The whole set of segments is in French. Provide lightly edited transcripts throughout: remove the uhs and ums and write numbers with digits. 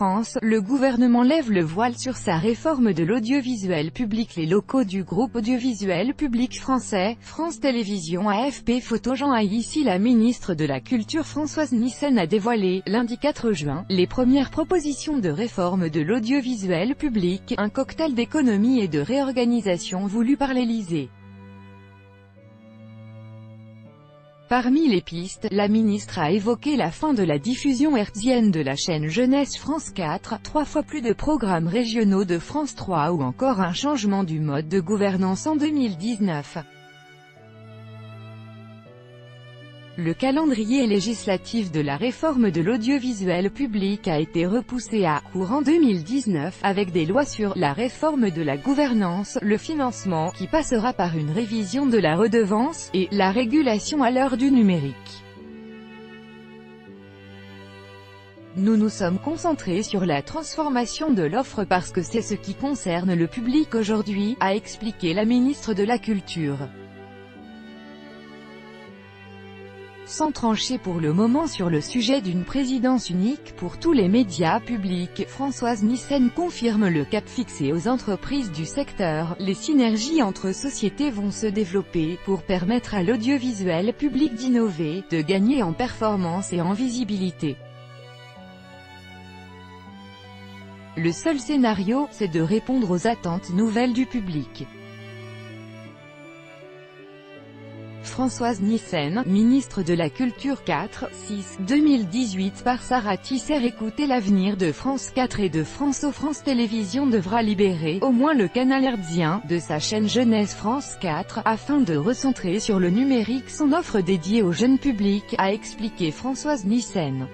France, le gouvernement lève le voile sur sa réforme de l'audiovisuel public. Les locaux du groupe audiovisuel public français, France Télévisions AFP Photo Jean A. Ici la ministre de la Culture Françoise Nyssen a dévoilé, lundi 4 juin, les premières propositions de réforme de l'audiovisuel public, un cocktail d'économie et de réorganisation voulu par l'Élysée. Parmi les pistes, la ministre a évoqué la fin de la diffusion hertzienne de la chaîne Jeunesse France 4, 3 fois plus de programmes régionaux de France 3 ou encore un changement du mode de gouvernance en 2019. Le calendrier législatif de la réforme de l'audiovisuel public a été repoussé à courant 2019, avec des lois sur la réforme de la gouvernance, le financement, qui passera par une révision de la redevance, et la régulation à l'heure du numérique. Nous nous sommes concentrés sur la transformation de l'offre parce que c'est ce qui concerne le public aujourd'hui, a expliqué la ministre de la Culture. Sans trancher pour le moment sur le sujet d'une présidence unique pour tous les médias publics, Françoise Nyssen confirme le cap fixé aux entreprises du secteur. Les synergies entre sociétés vont se développer, pour permettre à l'audiovisuel public d'innover, de gagner en performance et en visibilité. Le seul scénario, c'est de répondre aux attentes nouvelles du public. Françoise Nyssen, ministre de la Culture 4-6-2018 par Sarah Tisser. Écoutez, l'avenir de France 4 et de France Télévisions devra libérer, au moins le canal hertzien, de sa chaîne Jeunesse France 4, afin de recentrer sur le numérique son offre dédiée au jeune public, a expliqué Françoise Nyssen.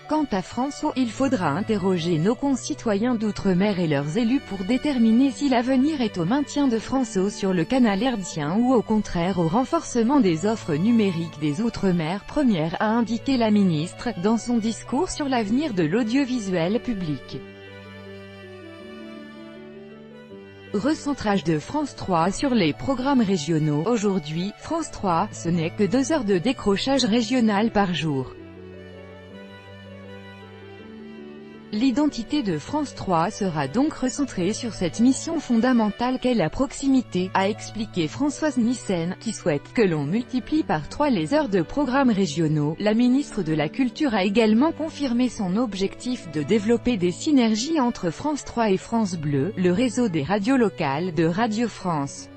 Quant à France O, il faudra interroger nos concitoyens d'outre-mer et leurs élus pour déterminer si l'avenir est au maintien de France O sur le canal hertzien ou au contraire au renforcement des offres numériques des Outre-mer. Première, a indiqué la ministre, dans son discours sur l'avenir de l'audiovisuel public. Recentrage de France 3 sur les programmes régionaux. Aujourd'hui, France 3, ce n'est que 2 heures de décrochage régional par jour. L'identité de France 3 sera donc recentrée sur cette mission fondamentale qu'est la proximité, a expliqué Françoise Nyssen, qui souhaite que l'on multiplie par 3 les heures de programmes régionaux. La ministre de la Culture a également confirmé son objectif de développer des synergies entre France 3 et France Bleu, le réseau des radios locales de Radio France.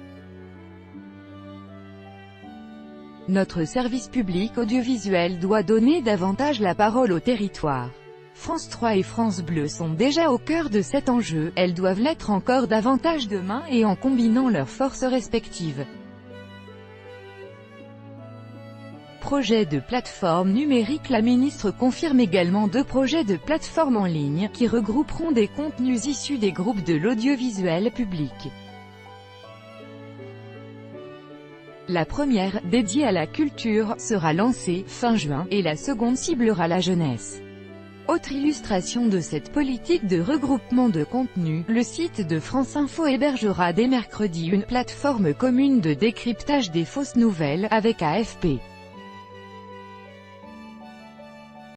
Notre service public audiovisuel doit donner davantage la parole au territoire. France 3 et France Bleu sont déjà au cœur de cet enjeu, elles doivent l'être encore davantage demain et en combinant leurs forces respectives. Projet de plateforme numérique. La ministre confirme également 2 projets de plateforme en ligne, qui regrouperont des contenus issus des groupes de l'audiovisuel public. La première, dédiée à la culture, sera lancée fin juin, et la seconde ciblera la jeunesse. Autre illustration de cette politique de regroupement de contenu, le site de France Info hébergera dès mercredi une plateforme commune de décryptage des fausses nouvelles, avec AFP.